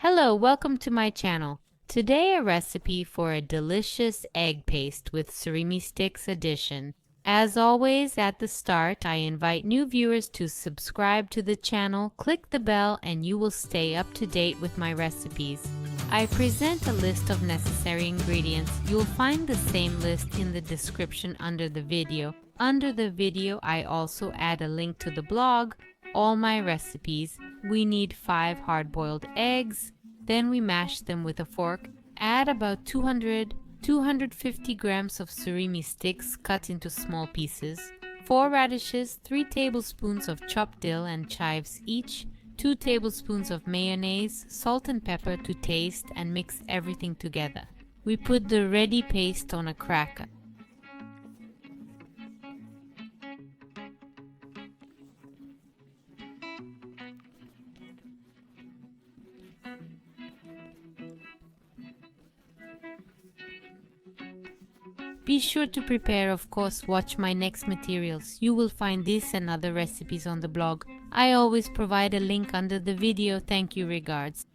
Hello, welcome to my channel. Today a recipe for a delicious egg paste with surimi sticks addition. As always at the start, I invite new viewers to subscribe to the channel, click the bell and you will stay up to date with my recipes. I present a list of necessary ingredients. You'll find the same list in the description under the video. Under the video I also add a link to the blog, all my recipes. We need 5 hard-boiled eggs. Then we mash them with a fork. Add about 250 grams of surimi sticks cut into small pieces, 4 radishes, 3 tablespoons of chopped dill and chives each, 2 tablespoons of mayonnaise, salt and pepper to taste, and mix everything together. We put the ready paste on a cracker. Be sure to prepare, of course, watch my next materials. You will find this and other recipes on the blog. I always provide a link under the video. Thank you, regards.